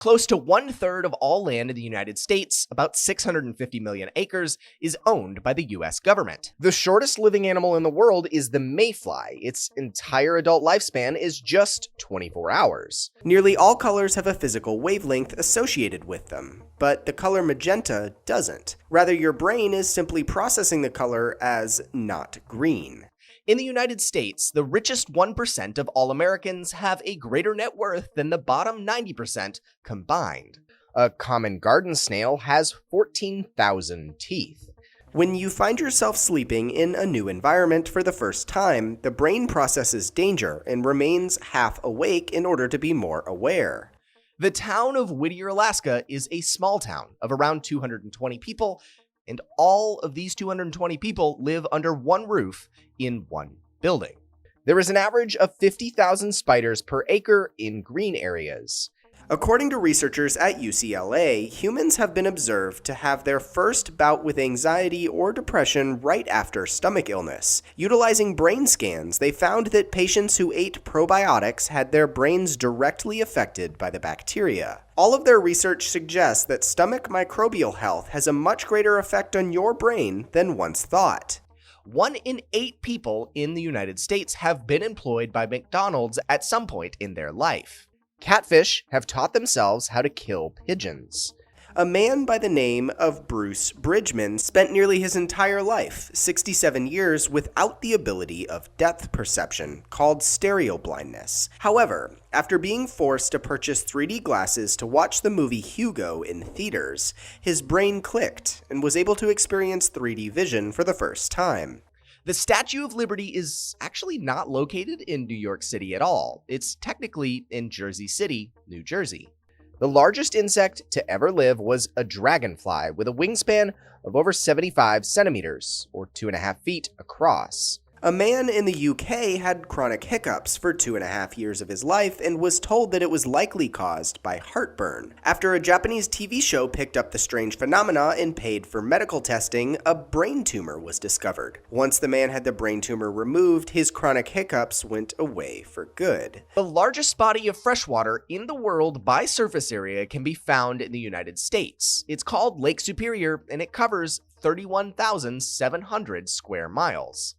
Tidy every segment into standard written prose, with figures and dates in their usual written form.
Close to 1/3 of all land in the United States, about 650 million acres, is owned by the US government. The shortest living animal in the world is the mayfly. Its entire adult lifespan is just 24 hours. Nearly all colors have a physical wavelength associated with them, but the color magenta doesn't. Rather, your brain is simply processing the color as not green. In the United States, the richest 1% of all Americans have a greater net worth than the bottom 90% combined. A common garden snail has 14,000 teeth. When you find yourself sleeping in a new environment for the first time, the brain processes danger and remains half awake in order to be more aware. The town of Whittier, Alaska is a small town of around 220 people, and all of these 220 people live under one roof in one building. There is an average of 50,000 spiders per acre in green areas. According to researchers at UCLA, humans have been observed to have their first bout with anxiety or depression right after stomach illness. Utilizing brain scans, they found that patients who ate probiotics had their brains directly affected by the bacteria. All of their research suggests that stomach microbial health has a much greater effect on your brain than once thought. 1 in 8 people in the United States have been employed by McDonald's at some point in their life. Catfish have taught themselves how to kill pigeons. A man by the name of Bruce Bridgman spent nearly his entire life, 67 years, without the ability of depth perception, called stereo blindness. However, after being forced to purchase 3D glasses to watch the movie Hugo in theaters, his brain clicked and was able to experience 3D vision for the first time. The Statue of Liberty is actually not located in New York City at all. It's technically in Jersey City, New Jersey. The largest insect to ever live was a dragonfly with a wingspan of over 75 centimeters, or 2.5 feet across. A man in the UK had chronic hiccups for 2.5 years of his life and was told that it was likely caused by heartburn. After a Japanese TV show picked up the strange phenomena and paid for medical testing, a brain tumor was discovered. Once the man had the brain tumor removed, his chronic hiccups went away for good. The largest body of freshwater in the world by surface area can be found in the United States. It's called Lake Superior, and it covers 31,700 square miles.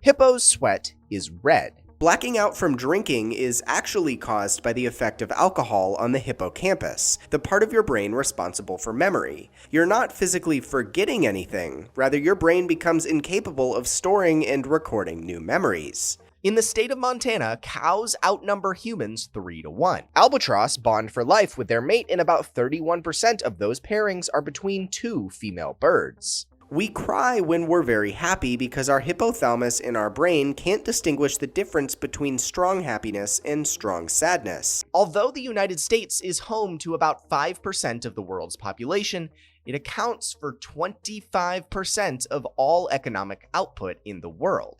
Hippo's sweat is red. Blacking out from drinking is actually caused by the effect of alcohol on the hippocampus, the part of your brain responsible for memory. You're not physically forgetting anything, rather your brain becomes incapable of storing and recording new memories. In the state of Montana, cows outnumber humans 3-1. Albatross bond for life with their mate, and about 31% of those pairings are between 2 female birds. We cry when we're very happy because our hypothalamus in our brain can't distinguish the difference between strong happiness and strong sadness. Although the United States is home to about 5% of the world's population, it accounts for 25% of all economic output in the world.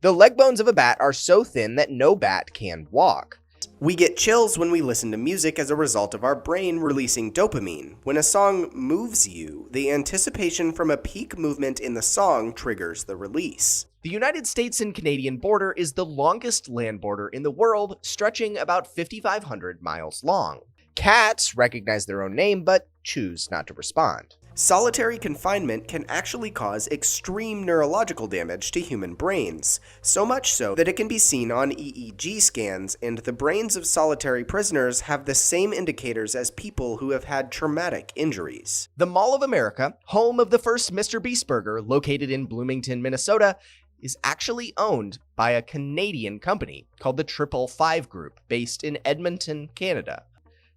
The leg bones of a bat are so thin that no bat can walk. We get chills when we listen to music as a result of our brain releasing dopamine. When a song moves you, the anticipation from a peak movement in the song triggers the release. The United States and Canadian border is the longest land border in the world, stretching about 5,500 miles long. Cats recognize their own name, but choose not to respond. Solitary confinement can actually cause extreme neurological damage to human brains, so much so that it can be seen on EEG scans, and the brains of solitary prisoners have the same indicators as people who have had traumatic injuries. The Mall of America, home of the first Mr. Beast burger, located in Bloomington, Minnesota, is actually owned by a Canadian company called the 555 Group, based in Edmonton, Canada.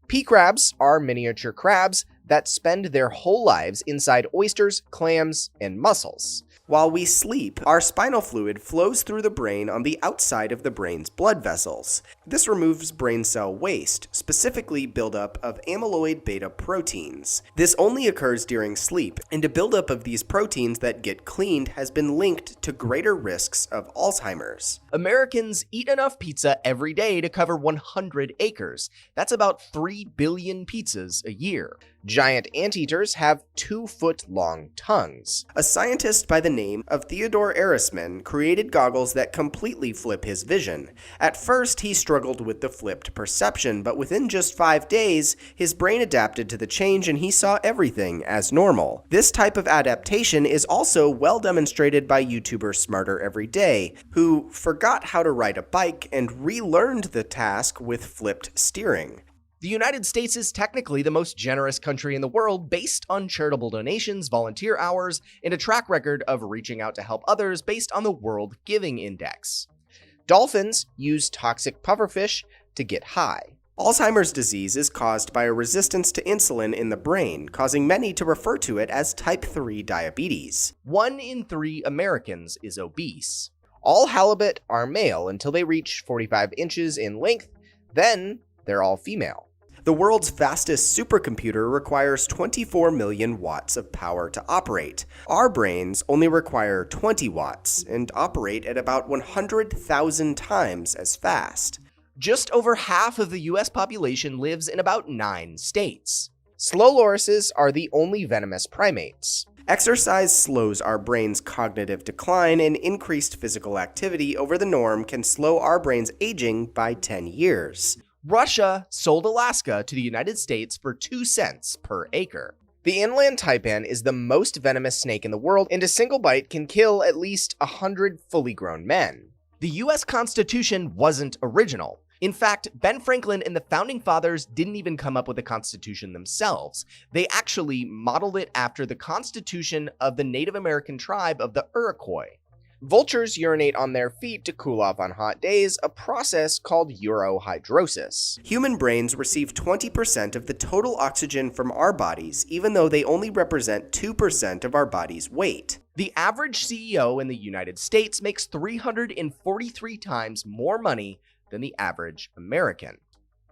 Pea crabs are miniature crabs that spend their whole lives inside oysters, clams, and mussels. While we sleep, our spinal fluid flows through the brain on the outside of the brain's blood vessels. This removes brain cell waste, specifically buildup of amyloid beta proteins. This only occurs during sleep, and a buildup of these proteins that get cleaned has been linked to greater risks of Alzheimer's. Americans eat enough pizza every day to cover 100 acres. That's about 3 billion pizzas a year. giant anteaters have 2-foot-long tongues. A scientist by the name of Theodore Erisman created goggles that completely flip his vision. At first, he struggled with the flipped perception, but within just 5 days, his brain adapted to the change and he saw everything as normal. This type of adaptation is also well demonstrated by YouTuber Smarter Every Day, who forgot how to ride a bike and relearned the task with flipped steering. The United States is technically the most generous country in the world based on charitable donations, volunteer hours, and a track record of reaching out to help others based on the World Giving Index. Dolphins use toxic pufferfish to get high. Alzheimer's disease is caused by a resistance to insulin in the brain, causing many to refer to it as type 3 diabetes. 1 in 3 Americans is obese. All halibut are male until they reach 45 inches in length, then they're all female. The world's fastest supercomputer requires 24 million watts of power to operate. Our brains only require 20 watts and operate at about 100,000 times as fast. Just over half of the US population lives in about 9 states. Slow lorises are the only venomous primates. Exercise slows our brain's cognitive decline, and increased physical activity over the norm can slow our brain's aging by 10 years. Russia sold Alaska to the United States for 2 cents per acre. The inland taipan is the most venomous snake in the world, and a single bite can kill at least 100 fully grown men. The US Constitution wasn't original. In fact, Ben Franklin and the Founding Fathers didn't even come up with the Constitution themselves. They actually modeled it after the Constitution of the Native American tribe of the Iroquois. Vultures urinate on their feet to cool off on hot days, a process called urohydrosis. Human brains receive 20% of the total oxygen from our bodies, even though they only represent 2% of our body's weight. The average CEO in the United States makes 343 times more money than the average American.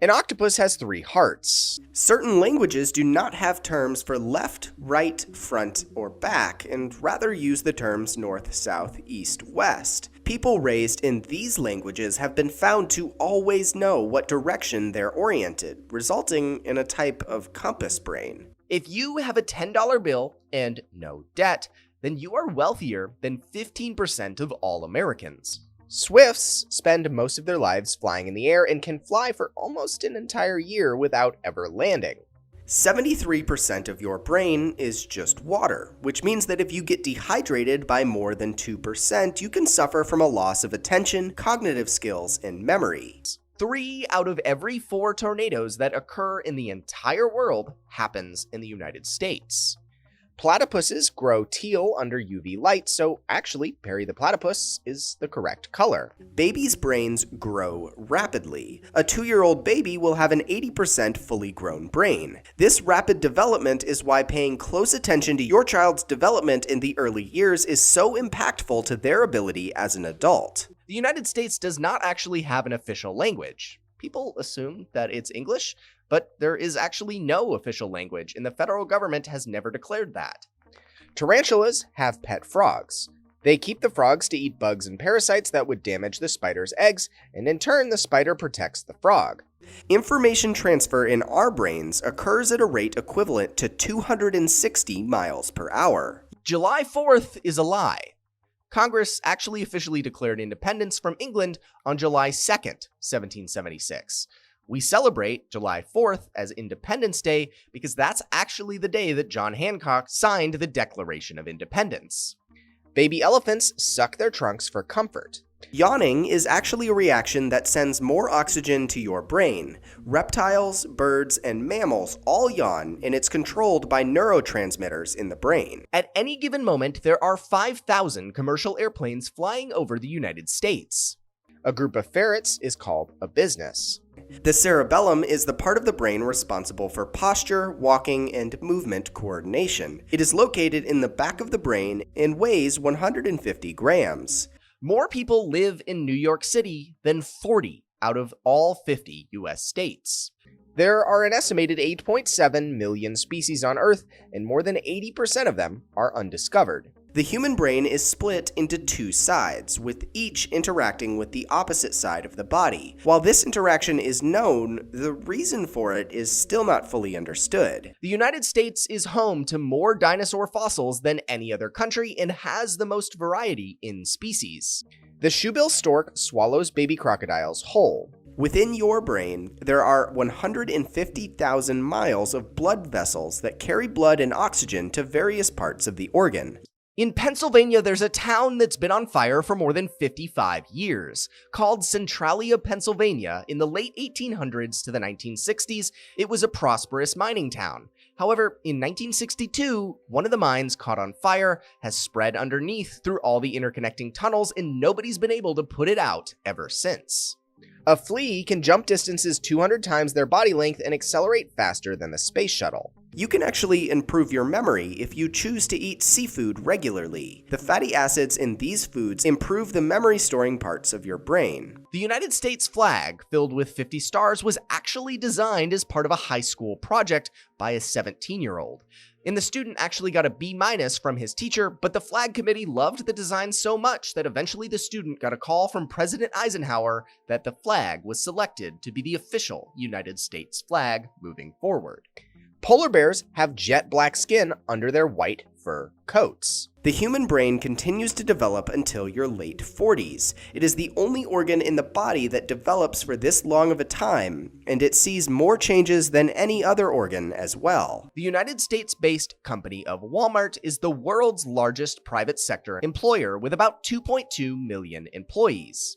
An octopus has 3 hearts. Certain languages do not have terms for left, right, front, or back, and rather use the terms north, south, east, west. People raised in these languages have been found to always know what direction they're oriented, resulting in a type of compass brain. If you have a $10 bill and no debt, then you are wealthier than 15% of all Americans. Swifts spend most of their lives flying in the air and can fly for almost an entire year without ever landing. 73% of your brain is just water, which means that if you get dehydrated by more than 2%, you can suffer from a loss of attention, cognitive skills, and memory. 3 out of every 4 tornadoes that occur in the entire world happens in the United States. Platypuses grow teal under UV light, so actually, Perry the platypus is the correct color. Babies' brains grow rapidly. A 2-year-old baby will have an 80% fully grown brain. This rapid development is why paying close attention to your child's development in the early years is so impactful to their ability as an adult. The United States does not actually have an official language. People assume that it's English, but there is actually no official language, and the federal government has never declared that. Tarantulas have pet frogs. They keep the frogs to eat bugs and parasites that would damage the spider's eggs, and in turn, the spider protects the frog. Information transfer in our brains occurs at a rate equivalent to 260 miles per hour. July 4th is a lie. Congress actually officially declared independence from England on July 2nd, 1776. We celebrate July 4th as Independence Day because that's actually the day that John Hancock signed the Declaration of Independence. Baby elephants suck their trunks for comfort. Yawning is actually a reaction that sends more oxygen to your brain. Reptiles, birds, and mammals all yawn, and it's controlled by neurotransmitters in the brain. At any given moment, there are 5,000 commercial airplanes flying over the United States. A group of ferrets is called a business. The cerebellum is the part of the brain responsible for posture, walking, and movement coordination. It is located in the back of the brain and weighs 150 grams. More people live in New York City than 40 out of all 50 US states. There are an estimated 8.7 million species on Earth, and more than 80% of them are undiscovered. The human brain is split into two sides, with each interacting with the opposite side of the body. While this interaction is known, the reason for it is still not fully understood. The United States is home to more dinosaur fossils than any other country and has the most variety in species. The shoebill stork swallows baby crocodiles whole. Within your brain, there are 150,000 miles of blood vessels that carry blood and oxygen to various parts of the organ. In Pennsylvania, there's a town that's been on fire for more than 55 years. Called Centralia, Pennsylvania, in the late 1800s to the 1960s, it was a prosperous mining town. However, in 1962, one of the mines caught on fire, has spread underneath through all the interconnecting tunnels, and nobody's been able to put it out ever since. A flea can jump distances 200 times their body length and accelerate faster than the space shuttle. You can actually improve your memory if you choose to eat seafood regularly. The fatty acids in these foods improve the memory-storing parts of your brain. The United States flag, filled with 50 stars, was actually designed as part of a high school project by a 17-year-old. And the student actually got a B- from his teacher, but the flag committee loved the design so much that eventually the student got a call from President Eisenhower that the flag was selected to be the official United States flag moving forward. Polar bears have jet black skin under their white fur coats. The human brain continues to develop until your late 40s. It is the only organ in the body that develops for this long of a time, and it sees more changes than any other organ as well. The United States-based company of Walmart is the world's largest private sector employer with about 2.2 million employees.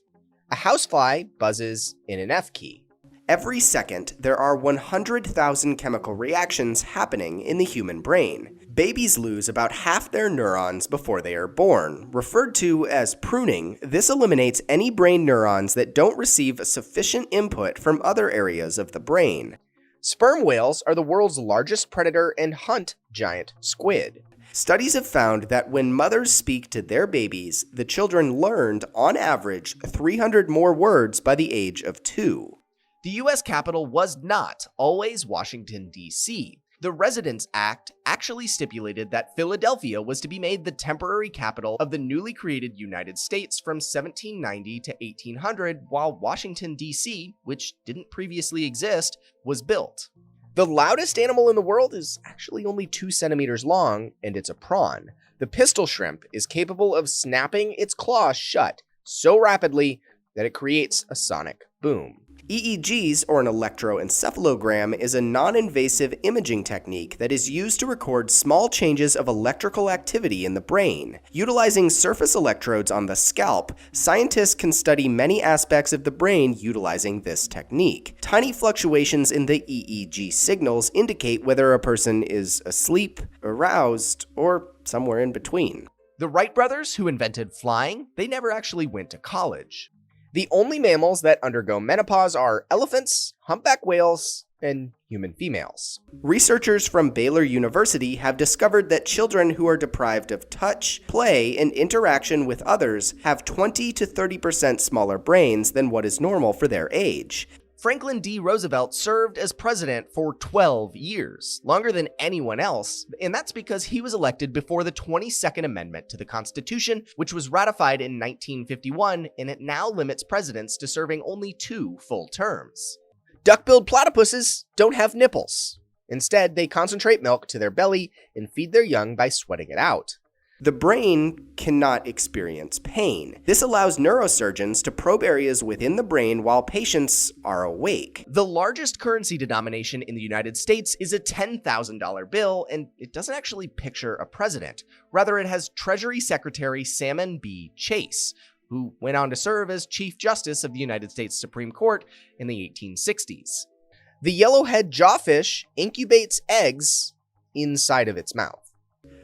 A housefly buzzes in an F key. Every second, there are 100,000 chemical reactions happening in the human brain. Babies lose about half their neurons before they are born. Referred to as pruning, this eliminates any brain neurons that don't receive sufficient input from other areas of the brain. Sperm whales are the world's largest predator and hunt giant squid. Studies have found that when mothers speak to their babies, the children learned, on average, 300 more words by the age of 2. The U.S. capital was not always Washington, D.C. The Residence Act actually stipulated that Philadelphia was to be made the temporary capital of the newly created United States from 1790 to 1800, while Washington, D.C., which didn't previously exist, was built. The loudest animal in the world is actually only 2 centimeters long, and it's a prawn. The pistol shrimp is capable of snapping its claws shut so rapidly that it creates a sonic boom. EEGs, or an electroencephalogram, is a non-invasive imaging technique that is used to record small changes of electrical activity in the brain. Utilizing surface electrodes on the scalp, scientists can study many aspects of the brain utilizing this technique. Tiny fluctuations in the EEG signals indicate whether a person is asleep, aroused, or somewhere in between. The Wright brothers, who invented flying, they never actually went to college. The only mammals that undergo menopause are elephants, humpback whales, and human females. Researchers from Baylor University have discovered that children who are deprived of touch, play, and interaction with others have 20 to 30% smaller brains than what is normal for their age. Franklin D. Roosevelt served as president for 12 years, longer than anyone else, and that's because he was elected before the 22nd Amendment to the Constitution, which was ratified in 1951, and it now limits presidents to serving only 2 full terms. Duck-billed platypuses don't have nipples. Instead, they concentrate milk to their belly and feed their young by sweating it out. The brain cannot experience pain. This allows neurosurgeons to probe areas within the brain while patients are awake. The largest currency denomination in the United States is a $10,000 bill, and it doesn't actually picture a president. Rather, it has Treasury Secretary Salmon B. Chase, who went on to serve as Chief Justice of the United States Supreme Court in the 1860s. The yellowhead jawfish incubates eggs inside of its mouth.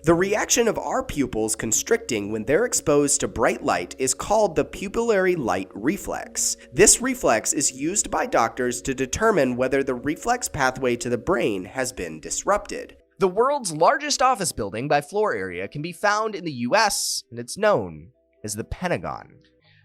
The reaction of our pupils constricting when they're exposed to bright light is called the pupillary light reflex. This reflex is used by doctors to determine whether the reflex pathway to the brain has been disrupted. The world's largest office building by floor area can be found in the US, and it's known as the Pentagon.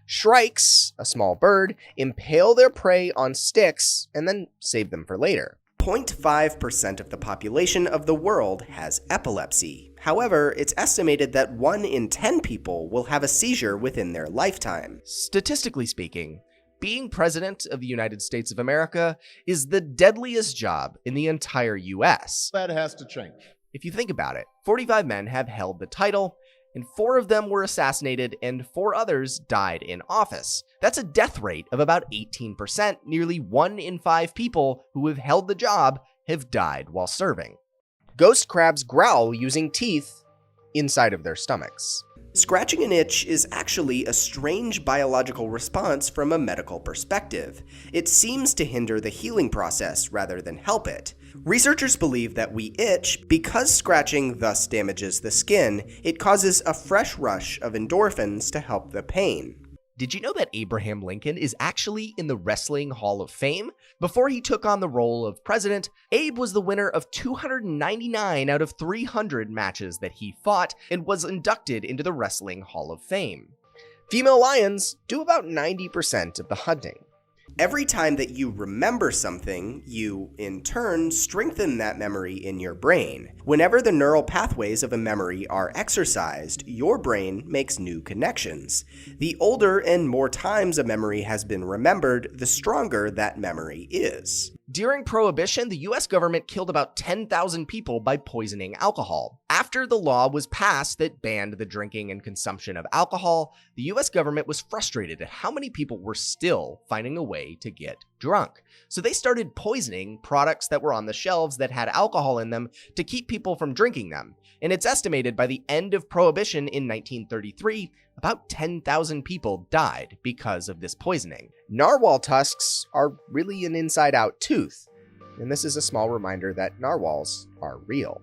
Shrikes, a small bird, impale their prey on sticks and then save them for later. 0.5% of the population of the world has epilepsy. However, it's estimated that 1 in 10 people will have a seizure within their lifetime. Statistically speaking, being President of the United States of America is the deadliest job in the entire US. That has to change. If you think about it, 45 men have held the title, and 4 of them were assassinated and 4 others died in office. That's a death rate of about 18%. Nearly 1 in 5 people who have held the job have died while serving. Ghost crabs growl using teeth inside of their stomachs. Scratching an itch is actually a strange biological response from a medical perspective. It seems to hinder the healing process rather than help it. Researchers believe that we itch because scratching thus damages the skin. It causes a fresh rush of endorphins to help the pain. Did you know that Abraham Lincoln is actually in the Wrestling Hall of Fame? Before he took on the role of president, Abe was the winner of 299 out of 300 matches that he fought and was inducted into the Wrestling Hall of Fame. Female lions do about 90% of the hunting. Every time that you remember something, you, in turn, strengthen that memory in your brain. Whenever the neural pathways of a memory are exercised, your brain makes new connections. The older and more times a memory has been remembered, the stronger that memory is. During Prohibition, the US government killed about 10,000 people by poisoning alcohol. After the law was passed that banned the drinking and consumption of alcohol, the US government was frustrated at how many people were still finding a way to get drunk. So they started poisoning products that were on the shelves that had alcohol in them to keep people from drinking them. And it's estimated by the end of Prohibition in 1933, about 10,000 people died because of this poisoning. Narwhal tusks are really an inside-out tooth, and this is a small reminder that narwhals are real.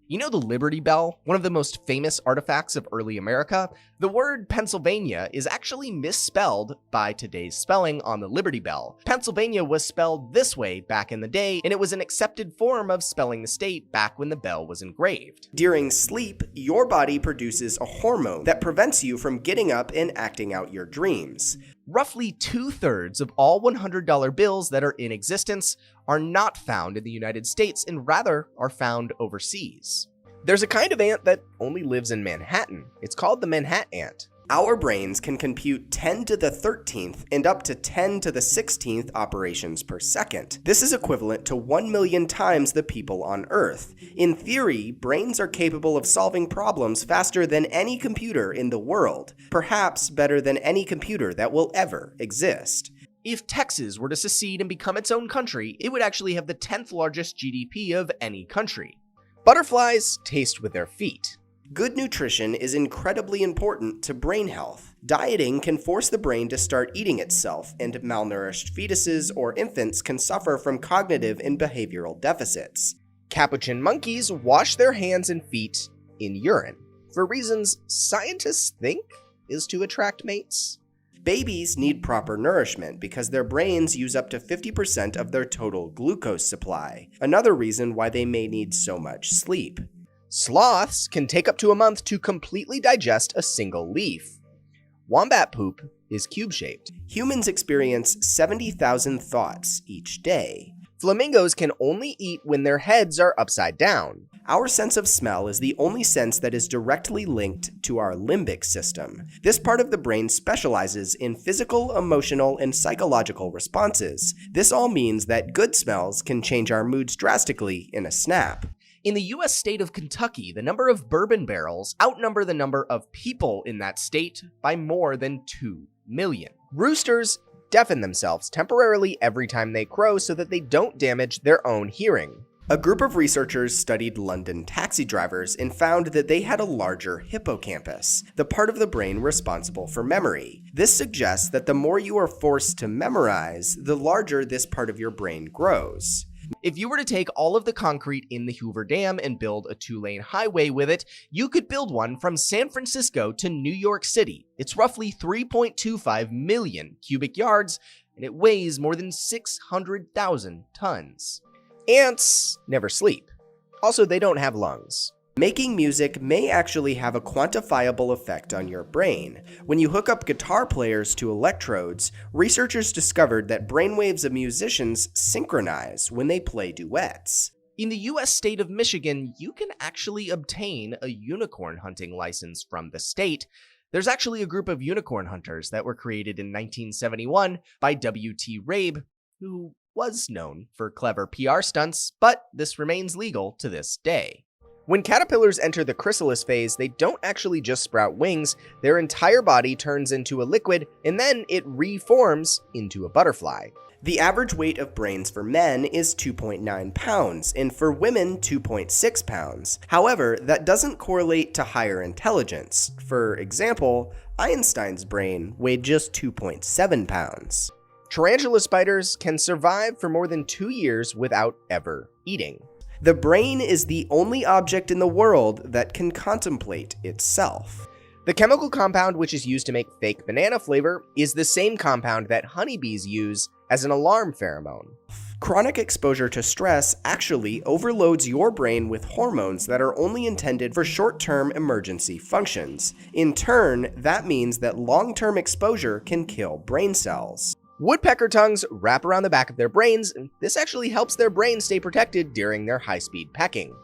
You know the Liberty Bell, one of the most famous artifacts of early America? The word Pennsylvania is actually misspelled by today's spelling on the Liberty Bell. Pennsylvania was spelled this way back in the day, and it was an accepted form of spelling the state back when the bell was engraved. During sleep, your body produces a hormone that prevents you from getting up and acting out your dreams. Roughly 2/3 of all $100 bills that are in existence are not found in the United States and rather are found overseas. There's a kind of ant that only lives in Manhattan. It's called the Manhattan ant. Our brains can compute 10 to the 13th and up to 10 to the 16th operations per second. This is equivalent to 1 million times the people on Earth. In theory, brains are capable of solving problems faster than any computer in the world, perhaps better than any computer that will ever exist. If Texas were to secede and become its own country, it would actually have the 10th largest GDP of any country. Butterflies taste with their feet. Good nutrition is incredibly important to brain health. Dieting can force the brain to start eating itself, and malnourished fetuses or infants can suffer from cognitive and behavioral deficits. Capuchin monkeys wash their hands and feet in urine, for reasons scientists think is to attract mates. Babies need proper nourishment because their brains use up to 50% of their total glucose supply, another reason why they may need so much sleep. Sloths can take up to a month to completely digest a single leaf. Wombat poop is cube-shaped. Humans experience 70,000 thoughts each day. Flamingos can only eat when their heads are upside down. Our sense of smell is the only sense that is directly linked to our limbic system. This part of the brain specializes in physical, emotional, and psychological responses. This all means that good smells can change our moods drastically in a snap. In the US state of Kentucky, the number of bourbon barrels outnumber the number of people in that state by more than 2 million. Roosters deafen themselves temporarily every time they crow so that they don't damage their own hearing. A group of researchers studied London taxi drivers and found that they had a larger hippocampus, the part of the brain responsible for memory. This suggests that the more you are forced to memorize, the larger this part of your brain grows. If you were to take all of the concrete in the Hoover Dam and build a 2-lane highway with it, you could build one from San Francisco to New York City. It's roughly 3.25 million cubic yards, and it weighs more than 600,000 tons. Ants never sleep. Also, they don't have lungs. Making music may actually have a quantifiable effect on your brain. When you hook up guitar players to electrodes, researchers discovered that brainwaves of musicians synchronize when they play duets. In the US state of Michigan, you can actually obtain a unicorn hunting license from the state. There's actually a group of unicorn hunters that were created in 1971 by W.T. Rabe, who was known for clever PR stunts, but this remains legal to this day. When caterpillars enter the chrysalis phase, they don't actually just sprout wings, their entire body turns into a liquid, and then it reforms into a butterfly. The average weight of brains for men is 2.9 pounds, and for women, 2.6 pounds. However, that doesn't correlate to higher intelligence. For example, Einstein's brain weighed just 2.7 pounds. Tarantula spiders can survive for more than 2 years without ever eating. The brain is the only object in the world that can contemplate itself. The chemical compound which is used to make fake banana flavor is the same compound that honeybees use as an alarm pheromone. Chronic exposure to stress actually overloads your brain with hormones that are only intended for short-term emergency functions. In turn, that means that long-term exposure can kill brain cells. Woodpecker tongues wrap around the back of their brains, and this actually helps their brains stay protected during their high-speed pecking.